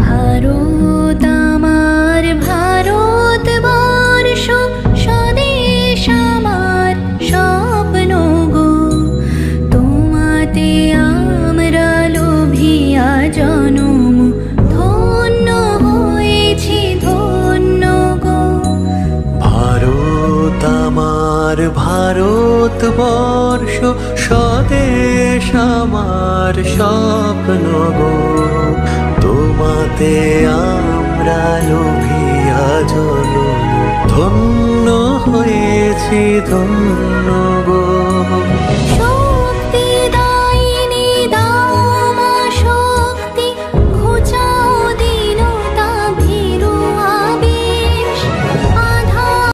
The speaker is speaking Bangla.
ভারত আমার ভারতবর্ষ, স্বদেশ আমার স্বপ্ন গো। তোমাতে আমরা লোভিয়া জনম, ধন্য হয়েছি ধন্য গো। ভারত আমার ভারতবর্ষ, স্বদেশ আমার স্বপ্ন গো। তোমাতে আমরা লোভিয়া জনম, ধন্য হয়েছি ধন্য